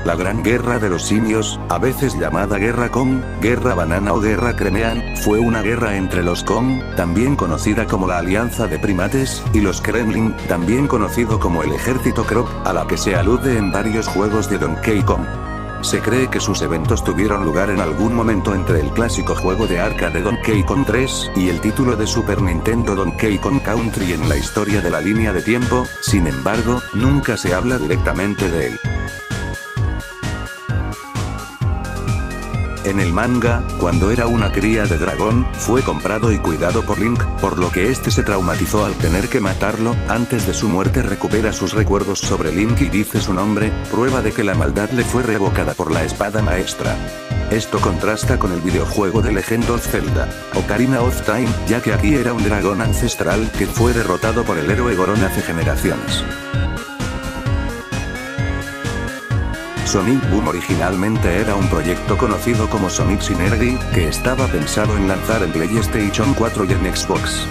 La Gran Guerra de los Simios, a veces llamada Guerra Kong, Guerra Banana o Guerra Cremean, fue una guerra entre los Kong, también conocida como la Alianza de Primates, y los Kremlin, también conocido como el Ejército Krop, a la que se alude en varios juegos de Donkey Kong. Se cree que sus eventos tuvieron lugar en algún momento entre el clásico juego de arcade Donkey Kong 3, y el título de Super Nintendo Donkey Kong Country en la historia de la línea de tiempo, sin embargo, nunca se habla directamente de él. En el manga, cuando era una cría de dragón, fue comprado y cuidado por Link, por lo que este se traumatizó al tener que matarlo. Antes de su muerte recupera sus recuerdos sobre Link y dice su nombre, prueba de que la maldad le fue revocada por la espada maestra. Esto contrasta con el videojuego de Legend of Zelda, Ocarina of Time, ya que aquí era un dragón ancestral que fue derrotado por el héroe Goron hace generaciones. Sonic Boom originalmente era un proyecto conocido como Sonic Synergy, que estaba pensado en lanzar en PlayStation 4 y en Xbox.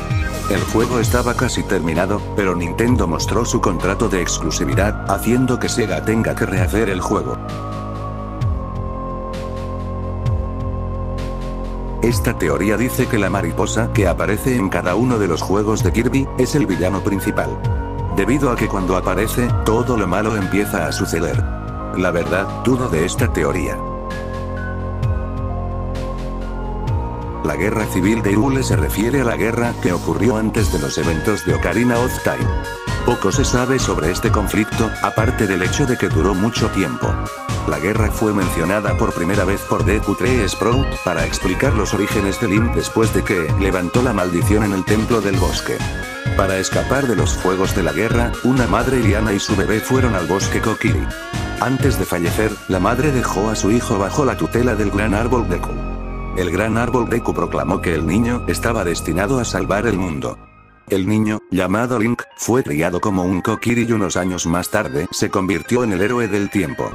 El juego estaba casi terminado, pero Nintendo mostró su contrato de exclusividad, haciendo que Sega tenga que rehacer el juego. Esta teoría dice que la mariposa que aparece en cada uno de los juegos de Kirby, es el villano principal. Debido a que cuando aparece, todo lo malo empieza a suceder. La verdad, dudo de esta teoría. La guerra civil de Hyrule se refiere a la guerra que ocurrió antes de los eventos de Ocarina of Time. Poco se sabe sobre este conflicto, aparte del hecho de que duró mucho tiempo. La guerra fue mencionada por primera vez por Deku Tree Sprout, para explicar los orígenes de Link después de que levantó la maldición en el Templo del Bosque. Para escapar de los fuegos de la guerra, una madre Liana y su bebé fueron al bosque Kokiri. Antes de fallecer, la madre dejó a su hijo bajo la tutela del Gran Árbol Deku. El Gran Árbol Deku proclamó que el niño estaba destinado a salvar el mundo. El niño, llamado Link, fue criado como un Kokiri y unos años más tarde se convirtió en el héroe del tiempo.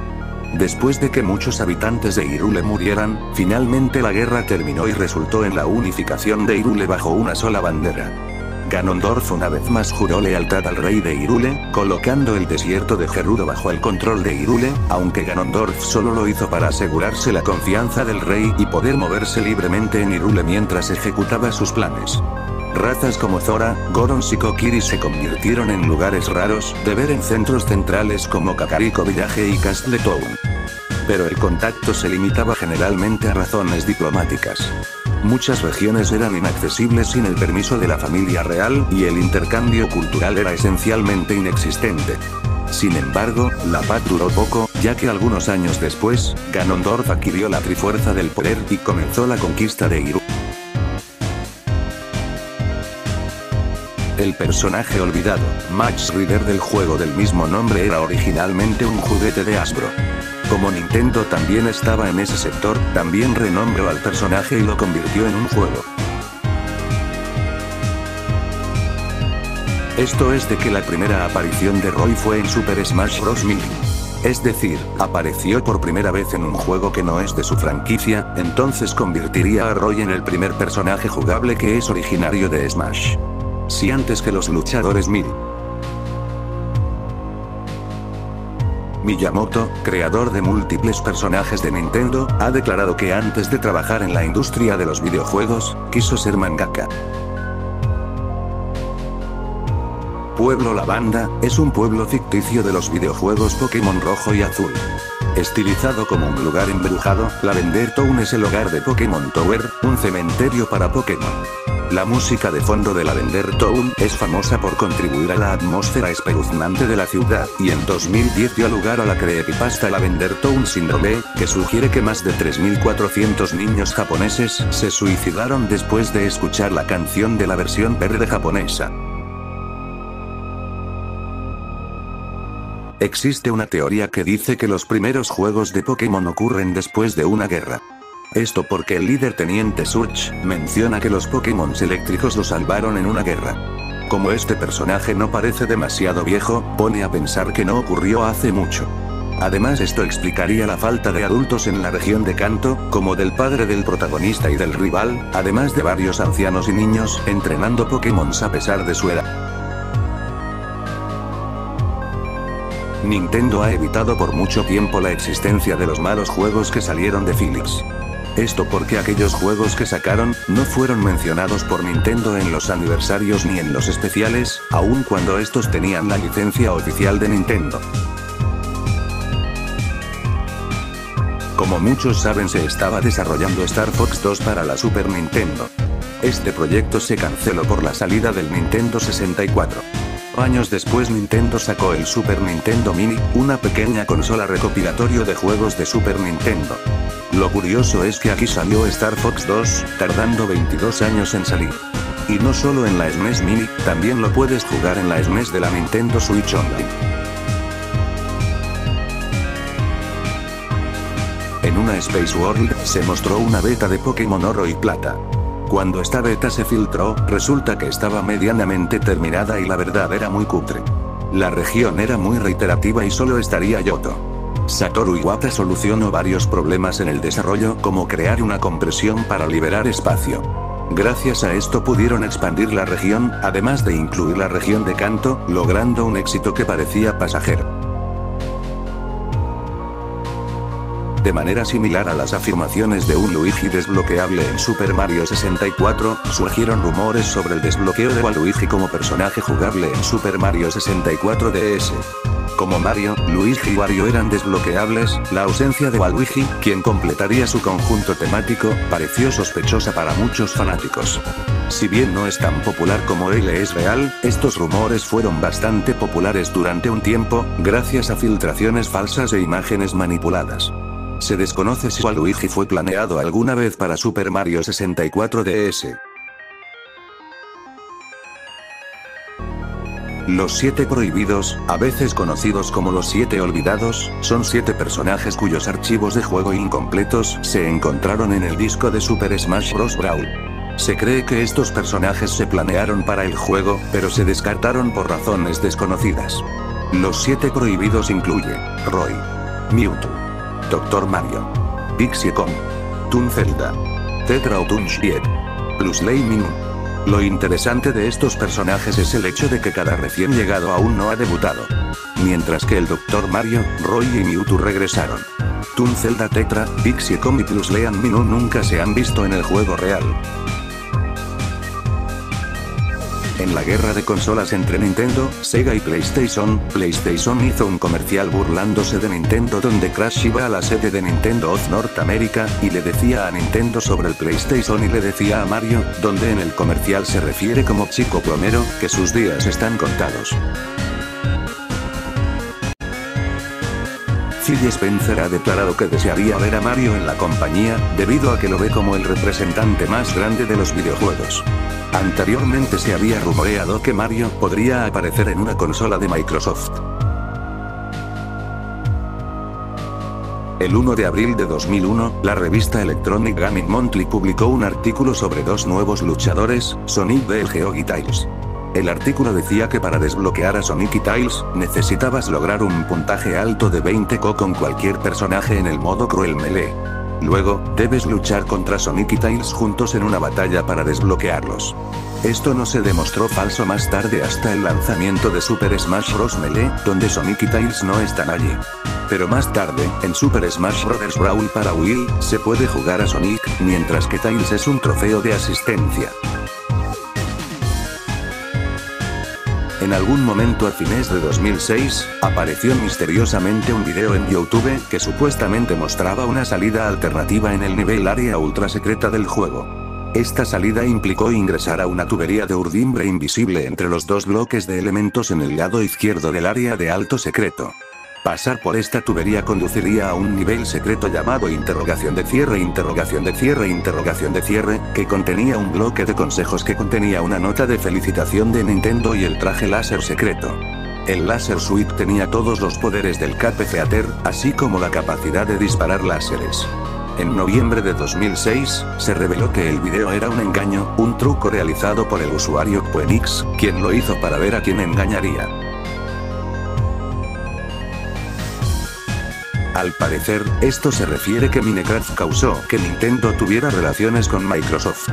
Después de que muchos habitantes de Hyrule murieran, finalmente la guerra terminó y resultó en la unificación de Hyrule bajo una sola bandera. Ganondorf una vez más juró lealtad al rey de Hyrule, colocando el desierto de Gerudo bajo el control de Hyrule, aunque Ganondorf solo lo hizo para asegurarse la confianza del rey y poder moverse libremente en Hyrule mientras ejecutaba sus planes. Razas como Zora, Gorons y Kokiri se convirtieron en lugares raros de ver en centros centrales como Kakariko Village y Castle Town. Pero el contacto se limitaba generalmente a razones diplomáticas. Muchas regiones eran inaccesibles sin el permiso de la familia real, y el intercambio cultural era esencialmente inexistente. Sin embargo, la paz duró poco, ya que algunos años después, Ganondorf adquirió la Trifuerza del Poder y comenzó la conquista de Hyrule. El personaje olvidado, Max Rider del juego del mismo nombre era originalmente un juguete de Hasbro. Como Nintendo también estaba en ese sector, también renombró al personaje y lo convirtió en un juego. Esto es de que la primera aparición de Roy fue en Super Smash Bros. Melee. Es decir, apareció por primera vez en un juego que no es de su franquicia, entonces convertiría a Roy en el primer personaje jugable que es originario de Smash. Si antes que los luchadores Melee. Miyamoto, creador de múltiples personajes de Nintendo, ha declarado que antes de trabajar en la industria de los videojuegos, quiso ser mangaka. Pueblo Lavanda, es un pueblo ficticio de los videojuegos Pokémon Rojo y Azul. Estilizado como un lugar embrujado, Lavender Town es el hogar de Pokémon Tower, un cementerio para Pokémon. La música de fondo de Lavender Town es famosa por contribuir a la atmósfera espeluznante de la ciudad, y en 2010 dio lugar a la creepypasta Lavender Town Syndrome, que sugiere que más de 3.400 niños japoneses se suicidaron después de escuchar la canción de la versión verde japonesa. Existe una teoría que dice que los primeros juegos de Pokémon ocurren después de una guerra. Esto porque el líder Teniente Surge menciona que los Pokémon eléctricos lo salvaron en una guerra. Como este personaje no parece demasiado viejo, pone a pensar que no ocurrió hace mucho. Además, esto explicaría la falta de adultos en la región de Kanto, como del padre del protagonista y del rival, además de varios ancianos y niños entrenando Pokémon a pesar de su edad. Nintendo ha evitado por mucho tiempo la existencia de los malos juegos que salieron de Philips. Esto porque aquellos juegos que sacaron, no fueron mencionados por Nintendo en los aniversarios ni en los especiales, aun cuando estos tenían la licencia oficial de Nintendo. Como muchos saben, se estaba desarrollando Star Fox 2 para la Super Nintendo. Este proyecto se canceló por la salida del Nintendo 64. Años después Nintendo sacó el Super Nintendo Mini, una pequeña consola recopilatorio de juegos de Super Nintendo. Lo curioso es que aquí salió Star Fox 2, tardando 22 años en salir. Y no solo en la SNES Mini, también lo puedes jugar en la SNES de la Nintendo Switch Online. En una Space World, se mostró una beta de Pokémon Oro y Plata. Cuando esta beta se filtró, resulta que estaba medianamente terminada y la verdad era muy cutre. La región era muy reiterativa y solo estaría Yoto. Satoru Iwata solucionó varios problemas en el desarrollo, como crear una compresión para liberar espacio. Gracias a esto pudieron expandir la región, además de incluir la región de Kanto, logrando un éxito que parecía pasajero. De manera similar a las afirmaciones de un Luigi desbloqueable en Super Mario 64, surgieron rumores sobre el desbloqueo de Waluigi como personaje jugable en Super Mario 64 DS. Como Mario, Luigi y Wario eran desbloqueables, la ausencia de Waluigi, quien completaría su conjunto temático, pareció sospechosa para muchos fanáticos. Si bien no es tan popular como él es real, estos rumores fueron bastante populares durante un tiempo, gracias a filtraciones falsas e imágenes manipuladas. Se desconoce si Waluigi fue planeado alguna vez para Super Mario 64 DS. Los 7 prohibidos, a veces conocidos como los 7 olvidados, son 7 personajes cuyos archivos de juego incompletos se encontraron en el disco de Super Smash Bros. Brawl. Se cree que estos personajes se planearon para el juego, pero se descartaron por razones desconocidas. Los 7 prohibidos incluye Roy, Mewtwo, Dr. Mario, Pixie Kong, Toon Zelda, Tetra o Toon-Shiet, Plusley Minun. Lo interesante de estos personajes es el hecho de que cada recién llegado aún no ha debutado. Mientras que el Dr. Mario, Roy y Mewtwo regresaron. Toon Zelda, Tetra, Pixie Kong y Plusley Minun nunca se han visto en el juego real. En la guerra de consolas entre Nintendo, Sega y PlayStation hizo un comercial burlándose de Nintendo donde Crash iba a la sede de Nintendo of North America, y le decía a Nintendo sobre el PlayStation y le decía a Mario, donde en el comercial se refiere como chico plomero, que sus días están contados. Phil Spencer ha declarado que desearía ver a Mario en la compañía, debido a que lo ve como el representante más grande de los videojuegos. Anteriormente se había rumoreado que Mario podría aparecer en una consola de Microsoft. El 1 de abril de 2001, la revista Electronic Gaming Monthly publicó un artículo sobre 2 nuevos luchadores, Sonic the Hedgehog y Tails. El artículo decía que para desbloquear a Sonic y Tails, necesitabas lograr un puntaje alto de 20K con cualquier personaje en el modo Cruel Melee. Luego, debes luchar contra Sonic y Tails juntos en una batalla para desbloquearlos. Esto no se demostró falso más tarde hasta el lanzamiento de Super Smash Bros. Melee, donde Sonic y Tails no están allí. Pero más tarde, en Super Smash Bros. Brawl para Wii, se puede jugar a Sonic, mientras que Tails es un trofeo de asistencia. En algún momento a fines de 2006, apareció misteriosamente un video en YouTube que supuestamente mostraba una salida alternativa en el nivel área ultra secreta del juego. Esta salida implicó ingresar a una tubería de urdimbre invisible entre los 2 bloques de elementos en el lado izquierdo del área de alto secreto. Pasar por esta tubería conduciría a un nivel secreto llamado interrogación de cierre, que contenía un bloque de consejos que contenía una nota de felicitación de Nintendo y el traje láser secreto. El Laser Suite tenía todos los poderes del Cape Theater, así como la capacidad de disparar láseres. En noviembre de 2006, se reveló que el video era un engaño, un truco realizado por el usuario Quenix, quien lo hizo para ver a quién engañaría. Al parecer, esto se refiere que Minecraft causó que Nintendo tuviera relaciones con Microsoft.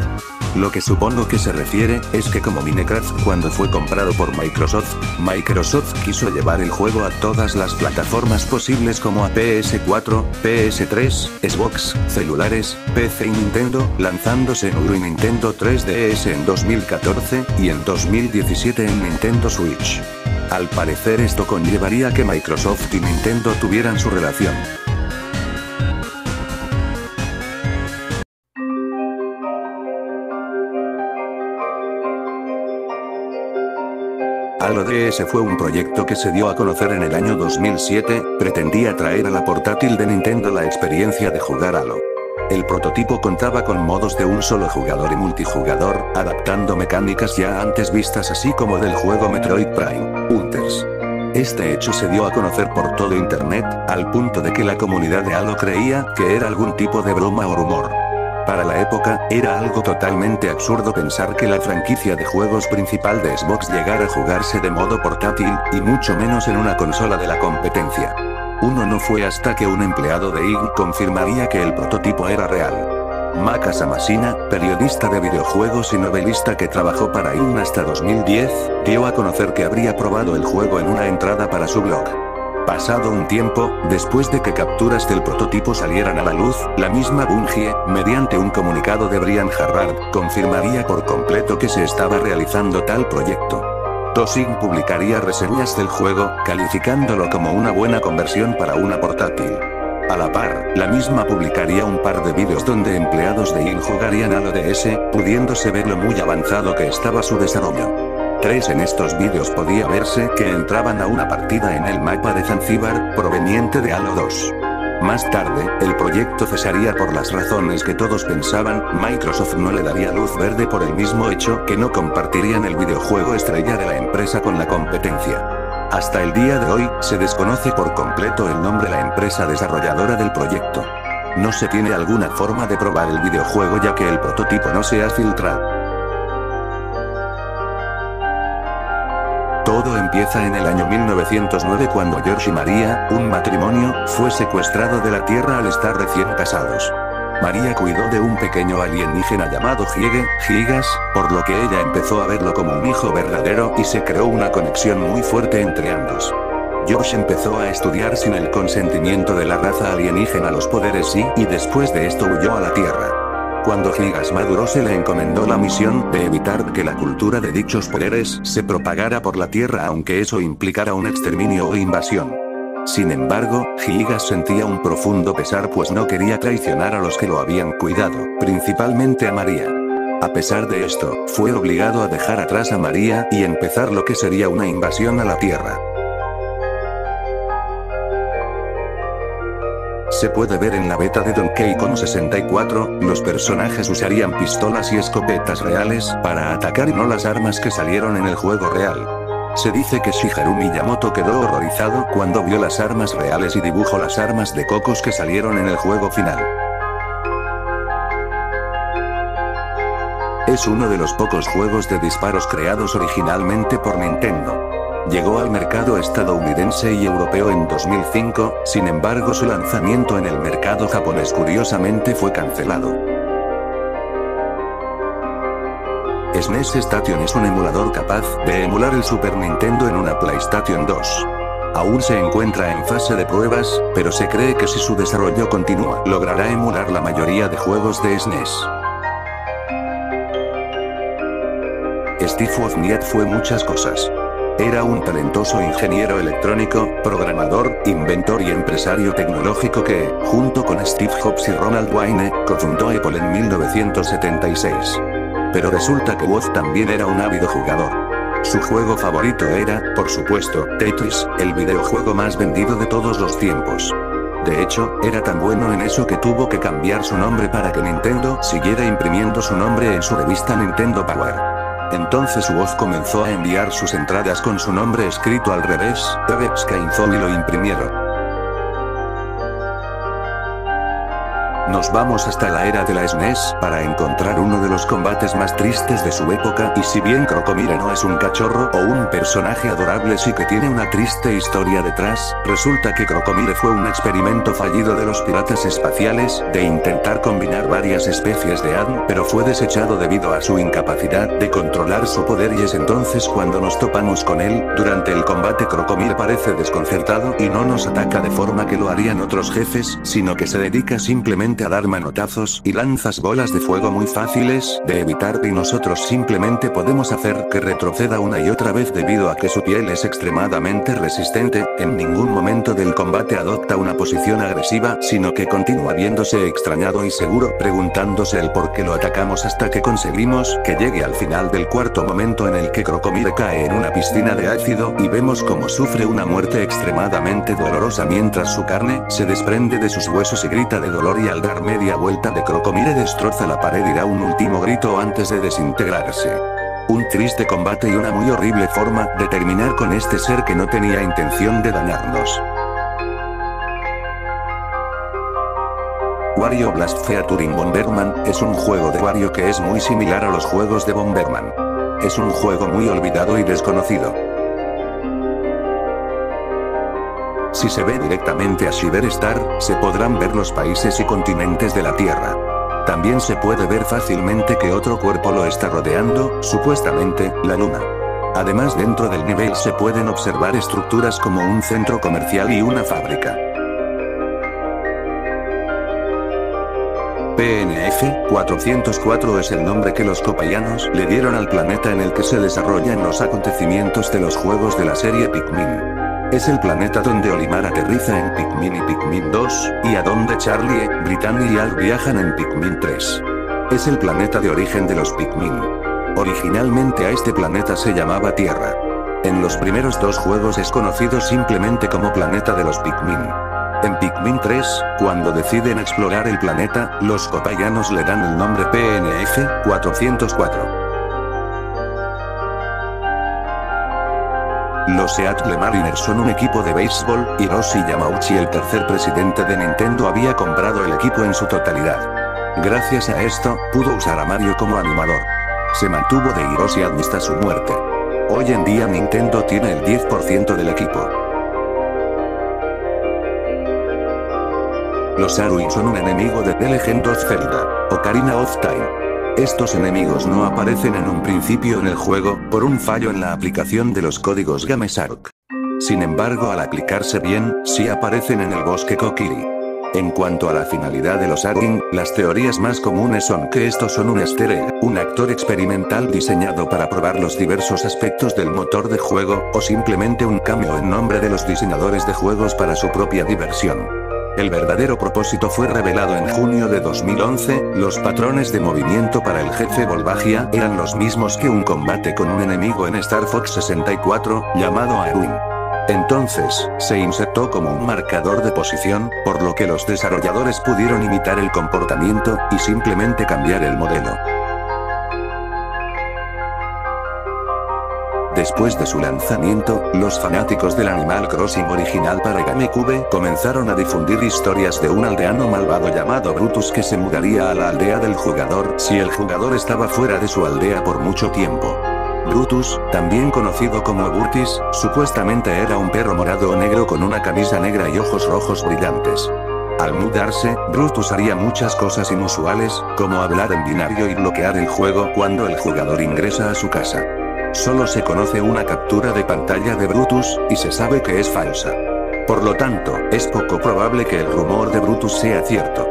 Lo que supongo que se refiere, es que como Minecraft cuando fue comprado por Microsoft quiso llevar el juego a todas las plataformas posibles como a PS4, PS3, Xbox, celulares, PC y Nintendo, lanzándose en Wii y Nintendo 3DS en 2014, y en 2017 en Nintendo Switch. Al parecer esto conllevaría que Microsoft y Nintendo tuvieran su relación. Halo DS fue un proyecto que se dio a conocer en el año 2007, pretendía traer a la portátil de Nintendo la experiencia de jugar Halo. El prototipo contaba con modos de un solo jugador y multijugador, adaptando mecánicas ya antes vistas así como del juego Metroid Prime Hunters. Este hecho se dio a conocer por todo internet, al punto de que la comunidad de Halo creía que era algún tipo de broma o rumor. Para la época, era algo totalmente absurdo pensar que la franquicia de juegos principal de Xbox llegara a jugarse de modo portátil, y mucho menos en una consola de la competencia. No fue hasta que un empleado de IGN confirmaría que el prototipo era real. Maka Samasina, periodista de videojuegos y novelista que trabajó para IGN hasta 2010, dio a conocer que habría probado el juego en una entrada para su blog. Pasado un tiempo, después de que capturas del prototipo salieran a la luz, la misma Bungie, mediante un comunicado de Brian Harrard, confirmaría por completo que se estaba realizando tal proyecto. Tosin publicaría reseñas del juego, calificándolo como una buena conversión para una portátil. A la par, la misma publicaría un par de vídeos donde empleados de IGN jugarían Halo DS, pudiéndose ver lo muy avanzado que estaba su desarrollo. En estos vídeos podía verse que entraban a una partida en el mapa de Zanzíbar, proveniente de Halo 2. Más tarde, el proyecto cesaría por las razones que todos pensaban, Microsoft no le daría luz verde por el mismo hecho que no compartirían el videojuego estrella de la empresa con la competencia. Hasta el día de hoy, se desconoce por completo el nombre de la empresa desarrolladora del proyecto. No se tiene alguna forma de probar el videojuego ya que el prototipo no se ha filtrado. Todo empieza en el año 1909 cuando George y María, un matrimonio, fue secuestrado de la Tierra al estar recién casados. María cuidó de un pequeño alienígena llamado Gigas, por lo que ella empezó a verlo como un hijo verdadero y se creó una conexión muy fuerte entre ambos. George empezó a estudiar sin el consentimiento de la raza alienígena los poderes y después de esto huyó a la Tierra. Cuando Gigas maduró se le encomendó la misión de evitar que la cultura de dichos poderes se propagara por la Tierra aunque eso implicara un exterminio o invasión. Sin embargo, Gigas sentía un profundo pesar pues no quería traicionar a los que lo habían cuidado, principalmente a María. A pesar de esto, fue obligado a dejar atrás a María y empezar lo que sería una invasión a la Tierra. Se puede ver en la beta de Donkey Kong 64, los personajes usarían pistolas y escopetas reales para atacar y no las armas que salieron en el juego real. Se dice que Shigeru Miyamoto quedó horrorizado cuando vio las armas reales y dibujó las armas de cocos que salieron en el juego final. Es uno de los pocos juegos de disparos creados originalmente por Nintendo. Llegó al mercado estadounidense y europeo en 2005, sin embargo su lanzamiento en el mercado japonés curiosamente fue cancelado. SNES Station es un emulador capaz de emular el Super Nintendo en una PlayStation 2. Aún se encuentra en fase de pruebas, pero se cree que si su desarrollo continúa, logrará emular la mayoría de juegos de SNES. Steve Wozniak fue muchas cosas. Era un talentoso ingeniero electrónico, programador, inventor y empresario tecnológico que, junto con Steve Jobs y Ronald Wayne, cofundó Apple en 1976. Pero resulta que Woz también era un ávido jugador. Su juego favorito era, por supuesto, Tetris, el videojuego más vendido de todos los tiempos. De hecho, era tan bueno en eso que tuvo que cambiar su nombre para que Nintendo siguiera imprimiendo su nombre en su revista Nintendo Power. Entonces Woz comenzó a enviar sus entradas con su nombre escrito al revés, y lo imprimieron. Nos vamos hasta la era de la SNES para encontrar uno de los combates más tristes de su época, y si bien Crocomire no es un cachorro o un personaje adorable, sí que tiene una triste historia detrás. Resulta que Crocomire fue un experimento fallido de los piratas espaciales, de intentar combinar varias especies de ADN, pero fue desechado debido a su incapacidad de controlar su poder, y es entonces cuando nos topamos con él. Durante el combate Crocomire parece desconcertado y no nos ataca de forma que lo harían otros jefes, sino que se dedica simplemente a dar manotazos y lanzas bolas de fuego muy fáciles de evitar, y nosotros simplemente podemos hacer que retroceda una y otra vez debido a que su piel es extremadamente resistente. En ningún momento del combate adopta una posición agresiva, sino que continúa viéndose extrañado y seguro, preguntándose el por qué lo atacamos, hasta que conseguimos que llegue al final del cuarto momento en el que Crocomire cae en una piscina de ácido y vemos cómo sufre una muerte extremadamente dolorosa mientras su carne se desprende de sus huesos y grita de dolor, y al dar media vuelta de Crocomire destroza la pared y da un último grito antes de desintegrarse. Un triste combate y una muy horrible forma de terminar con este ser que no tenía intención de dañarnos. Wario Blast Featuring Bomberman es un juego de Wario que es muy similar a los juegos de Bomberman. Es un juego muy olvidado y desconocido. Si se ve directamente a Shiver Star, se podrán ver los países y continentes de la Tierra. También se puede ver fácilmente que otro cuerpo lo está rodeando, supuestamente, la Luna. Además, dentro del nivel se pueden observar estructuras como un centro comercial y una fábrica. PNF-404 es el nombre que los copayanos le dieron al planeta en el que se desarrollan los acontecimientos de los juegos de la serie Pikmin. Es el planeta donde Olimar aterriza en Pikmin y Pikmin 2, y a donde Charlie, Brittany y Al viajan en Pikmin 3. Es el planeta de origen de los Pikmin. Originalmente a este planeta se llamaba Tierra. En los primeros dos juegos es conocido simplemente como planeta de los Pikmin. En Pikmin 3, cuando deciden explorar el planeta, los copayanos le dan el nombre PNF-404. Los Seattle Mariners son un equipo de béisbol, y Hiroshi Yamauchi, el tercer presidente de Nintendo, había comprado el equipo en su totalidad. Gracias a esto, pudo usar a Mario como animador. Se mantuvo de Hiroshi hasta su muerte. Hoy en día Nintendo tiene el 10% del equipo. Los Arui son un enemigo de The Legend of Zelda, Ocarina of Time. Estos enemigos no aparecen en un principio en el juego, por un fallo en la aplicación de los códigos Gamesark. Sin embargo, al aplicarse bien, sí aparecen en el bosque Kokiri. En cuanto a la finalidad de los Arui, las teorías más comunes son que estos son un easter egg, un actor experimental diseñado para probar los diversos aspectos del motor de juego, o simplemente un cameo en nombre de los diseñadores de juegos para su propia diversión. El verdadero propósito fue revelado en junio de 2011, los patrones de movimiento para el jefe Volvagia eran los mismos que un combate con un enemigo en Star Fox 64, llamado Arwing. Entonces, se insertó como un marcador de posición, por lo que los desarrolladores pudieron imitar el comportamiento, y simplemente cambiar el modelo. Después de su lanzamiento, los fanáticos del Animal Crossing original para GameCube comenzaron a difundir historias de un aldeano malvado llamado Brutus que se mudaría a la aldea del jugador si el jugador estaba fuera de su aldea por mucho tiempo. Brutus, también conocido como Burtis, supuestamente era un perro morado o negro con una camisa negra y ojos rojos brillantes. Al mudarse, Brutus haría muchas cosas inusuales, como hablar en binario y bloquear el juego cuando el jugador ingresa a su casa. Solo se conoce una captura de pantalla de Brutus, y se sabe que es falsa. Por lo tanto, es poco probable que el rumor de Brutus sea cierto.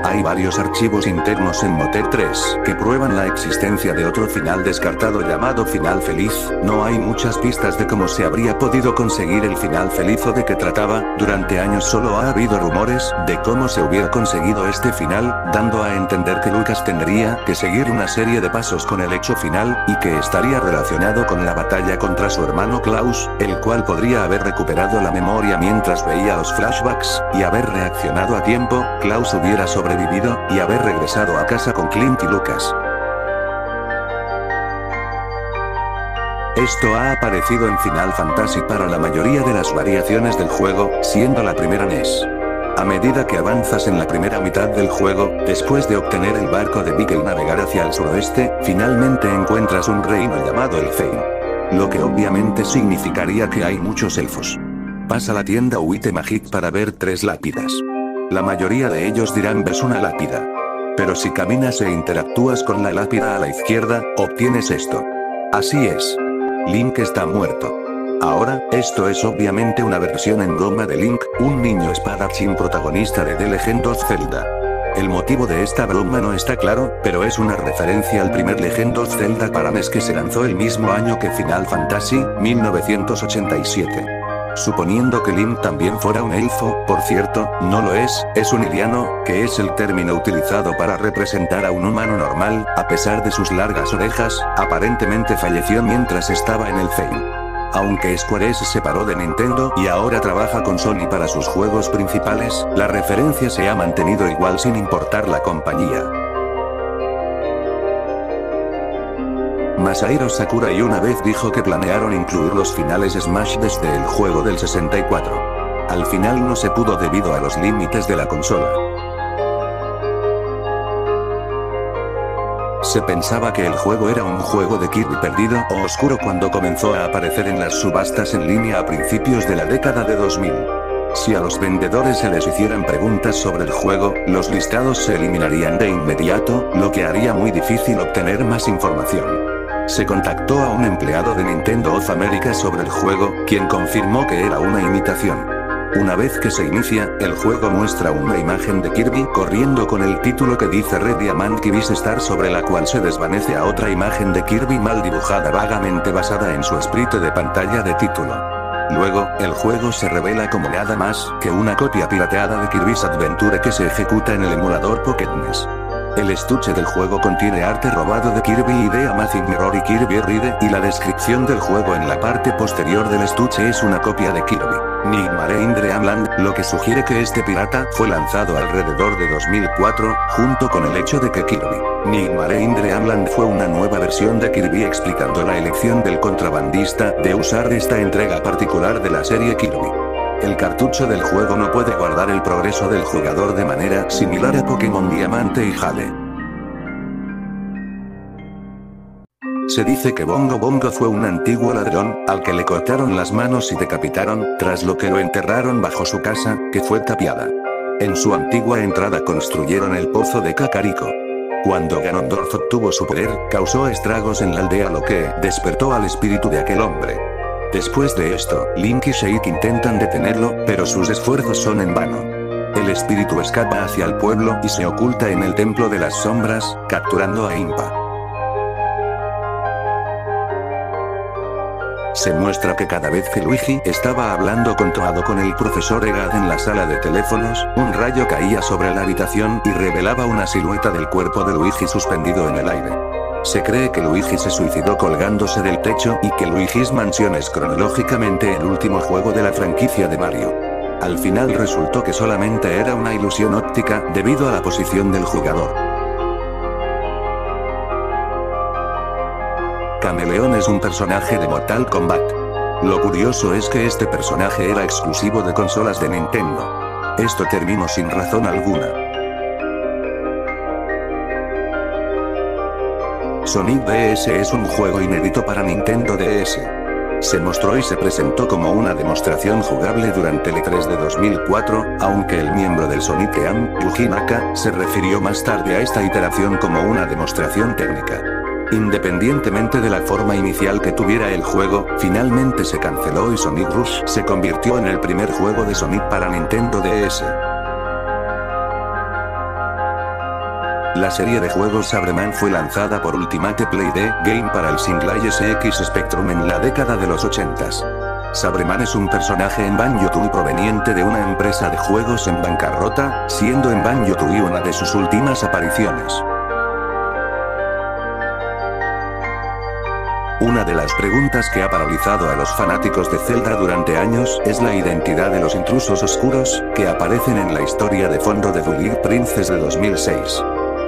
Hay varios archivos internos en Motet 3 que prueban la existencia de otro final descartado llamado Final Feliz. No hay muchas pistas de cómo se habría podido conseguir el final feliz o de qué trataba. Durante años solo ha habido rumores de cómo se hubiera conseguido este final, dando a entender que Lucas tendría que seguir una serie de pasos con el hecho final, y que estaría relacionado con la batalla contra su hermano Klaus, el cual podría haber recuperado la memoria mientras veía los flashbacks, y haber reaccionado a tiempo. Klaus hubiera sobrevivido y haber regresado a casa con Clint y Lucas. Esto ha aparecido en Final Fantasy para la mayoría de las variaciones del juego, siendo la primera NES. A medida que avanzas en la primera mitad del juego, después de obtener el barco de Big y navegar hacia el suroeste, finalmente encuentras un reino llamado Elfheim. Lo que obviamente significaría que hay muchos elfos. Pasa a la tienda Wite Magic para ver 3 lápidas. La mayoría de ellos dirán ves una lápida. Pero si caminas e interactúas con la lápida a la izquierda, obtienes esto. Así es. Link está muerto. Ahora, esto es obviamente una versión en broma de Link, un niño espadachín protagonista de The Legend of Zelda. El motivo de esta broma no está claro, pero es una referencia al primer Legend of Zelda para NES que se lanzó el mismo año que Final Fantasy, 1987. Suponiendo que Link también fuera un elfo, por cierto, no lo es un iliano, que es el término utilizado para representar a un humano normal, a pesar de sus largas orejas, aparentemente falleció mientras estaba en Elfheim. Aunque Square se separó de Nintendo y ahora trabaja con Sony para sus juegos principales, la referencia se ha mantenido igual sin importar la compañía. Masahiro Sakurai una vez dijo que planearon incluir los finales Smash desde el juego del 64. Al final no se pudo debido a los límites de la consola. Se pensaba que el juego era un juego de Kirby perdido o oscuro cuando comenzó a aparecer en las subastas en línea a principios de la década de 2000. Si a los vendedores se les hicieran preguntas sobre el juego, los listados se eliminarían de inmediato, lo que haría muy difícil obtener más información. Se contactó a un empleado de Nintendo of America sobre el juego, quien confirmó que era una imitación. Una vez que se inicia, el juego muestra una imagen de Kirby corriendo con el título que dice Red Diamond Kirby's Star, sobre la cual se desvanece a otra imagen de Kirby mal dibujada vagamente basada en su sprite de pantalla de título. Luego, el juego se revela como nada más que una copia pirateada de Kirby's Adventure que se ejecuta en el emulador Pocket NES. El estuche del juego contiene arte robado de Kirby y de Amazing Mirror y Kirby Ride, y la descripción del juego en la parte posterior del estuche es una copia de Kirby Nightmare in Dreamland, lo que sugiere que este pirata fue lanzado alrededor de 2004, junto con el hecho de que Kirby Nightmare in Dreamland fue una nueva versión de Kirby, explicando la elección del contrabandista de usar esta entrega particular de la serie Kirby. El cartucho del juego no puede guardar el progreso del jugador de manera similar a Pokémon Diamante y Jade. Se dice que Bongo Bongo fue un antiguo ladrón, al que le cortaron las manos y decapitaron, tras lo que lo enterraron bajo su casa, que fue tapiada. En su antigua entrada construyeron el pozo de Kakariko. Cuando Ganondorf obtuvo su poder, causó estragos en la aldea, lo que despertó al espíritu de aquel hombre. Después de esto, Link y Sheik intentan detenerlo, pero sus esfuerzos son en vano. El espíritu escapa hacia el pueblo y se oculta en el Templo de las Sombras, capturando a Impa. Se muestra que cada vez que Luigi estaba hablando con Toad con el profesor Egad en la sala de teléfonos, un rayo caía sobre la habitación y revelaba una silueta del cuerpo de Luigi suspendido en el aire. Se cree que Luigi se suicidó colgándose del techo y que Luigi's Mansion es cronológicamente el último juego de la franquicia de Mario. Al final resultó que solamente era una ilusión óptica debido a la posición del jugador. Cameleón es un personaje de Mortal Kombat. Lo curioso es que este personaje era exclusivo de consolas de Nintendo. Esto terminó sin razón alguna. Sonic DS es un juego inédito para Nintendo DS. Se mostró y se presentó como una demostración jugable durante el E3 de 2004, aunque el miembro del Sonic Team, Yuji Naka, se refirió más tarde a esta iteración como una demostración técnica. Independientemente de la forma inicial que tuviera el juego, finalmente se canceló y Sonic Rush se convirtió en el primer juego de Sonic para Nintendo DS. La serie de juegos Sabreman fue lanzada por Ultimate Play The Game para el Singlai SX Spectrum en la década de los 80s. Sabreman es un personaje en Banjo-Tooie proveniente de una empresa de juegos en bancarrota, siendo en Banjo-Tooie una de sus últimas apariciones. Una de las preguntas que ha paralizado a los fanáticos de Zelda durante años es la identidad de los intrusos oscuros, que aparecen en la historia de fondo de Twilight Princess de 2006.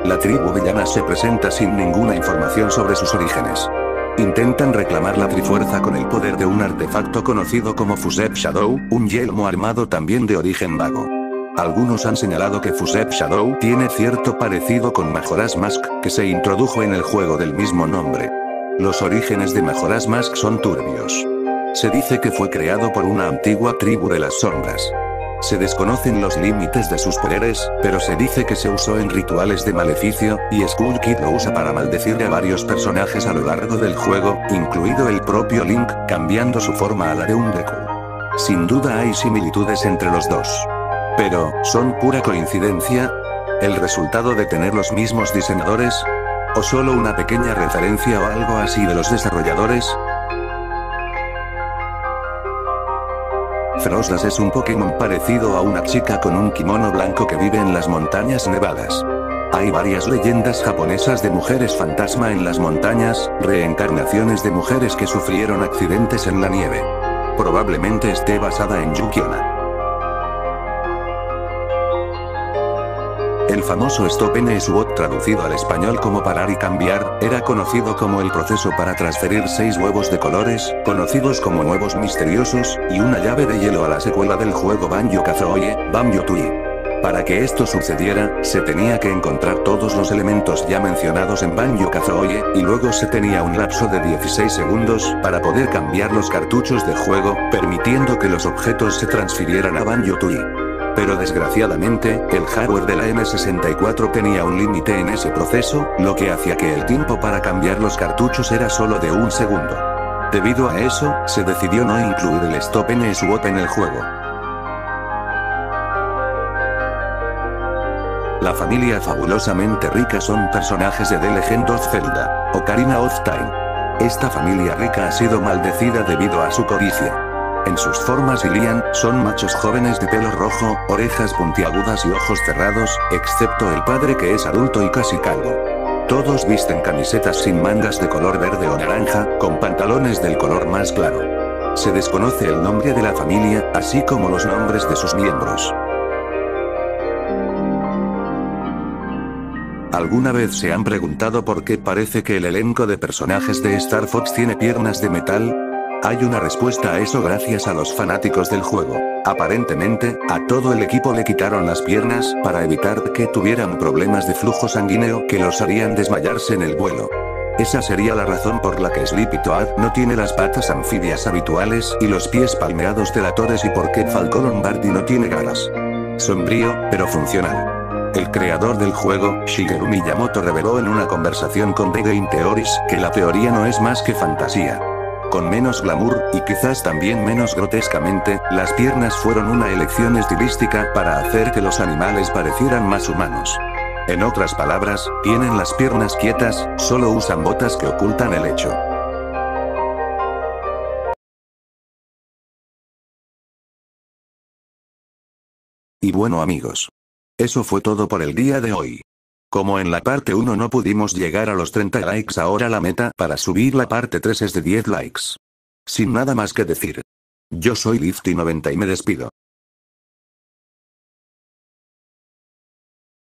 La tribu villana se presenta sin ninguna información sobre sus orígenes. Intentan reclamar la Trifuerza con el poder de un artefacto conocido como Fuseb Shadow, un yelmo armado también de origen vago. Algunos han señalado que Fuseb Shadow tiene cierto parecido con Majora's Mask, que se introdujo en el juego del mismo nombre. Los orígenes de Majora's Mask son turbios. Se dice que fue creado por una antigua tribu de las sombras. Se desconocen los límites de sus poderes, pero se dice que se usó en rituales de maleficio, y Skull Kid lo usa para maldecir a varios personajes a lo largo del juego, incluido el propio Link, cambiando su forma a la de un Deku. Sin duda hay similitudes entre los dos. Pero, ¿son pura coincidencia? ¿El resultado de tener los mismos diseñadores? ¿O solo una pequeña referencia o algo así de los desarrolladores? Frostlass es un Pokémon parecido a una chica con un kimono blanco que vive en las montañas nevadas. Hay varias leyendas japonesas de mujeres fantasma en las montañas, reencarnaciones de mujeres que sufrieron accidentes en la nieve. Probablemente esté basada en Yukiona. El famoso Stop and Swap, traducido al español como parar y cambiar, era conocido como el proceso para transferir 6 huevos de colores, conocidos como huevos misteriosos, y una llave de hielo a la secuela del juego Banjo-Kazooie, Banjo-Tooie. Para que esto sucediera, se tenía que encontrar todos los elementos ya mencionados en Banjo-Kazooie, y luego se tenía un lapso de 16 segundos para poder cambiar los cartuchos de juego, permitiendo que los objetos se transfirieran a Banjo-Tooie. Pero desgraciadamente, el hardware de la N64 tenía un límite en ese proceso, lo que hacía que el tiempo para cambiar los cartuchos era solo de 1 segundo. Debido a eso, se decidió no incluir el Stop and Swap en el juego. La familia fabulosamente rica son personajes de The Legend of Zelda, Ocarina of Time. Esta familia rica ha sido maldecida debido a su codicia. En sus formas Hylian, son machos jóvenes de pelo rojo, orejas puntiagudas y ojos cerrados, excepto el padre que es adulto y casi calvo. Todos visten camisetas sin mangas de color verde o naranja, con pantalones del color más claro. Se desconoce el nombre de la familia, así como los nombres de sus miembros. ¿Alguna vez se han preguntado por qué parece que el elenco de personajes de Star Fox tiene piernas de metal? Hay una respuesta a eso gracias a los fanáticos del juego. Aparentemente, a todo el equipo le quitaron las piernas para evitar que tuvieran problemas de flujo sanguíneo que los harían desmayarse en el vuelo. Esa sería la razón por la que Sleepy Toad no tiene las patas anfibias habituales y los pies palmeados delatores y por qué Falco Lombardi no tiene garras. Sombrío, pero funcional. El creador del juego, Shigeru Miyamoto, reveló en una conversación con The Game Theories que la teoría no es más que fantasía. Con menos glamour, y quizás también menos grotescamente, las piernas fueron una elección estilística para hacer que los animales parecieran más humanos. En otras palabras, tienen las piernas quietas, solo usan botas que ocultan el hecho. Y bueno amigos. Eso fue todo por el día de hoy. Como en la parte 1 no pudimos llegar a los 30 likes, ahora la meta para subir la parte 3 es de 10 likes. Sin nada más que decir. Yo soy Lifty90 y me despido.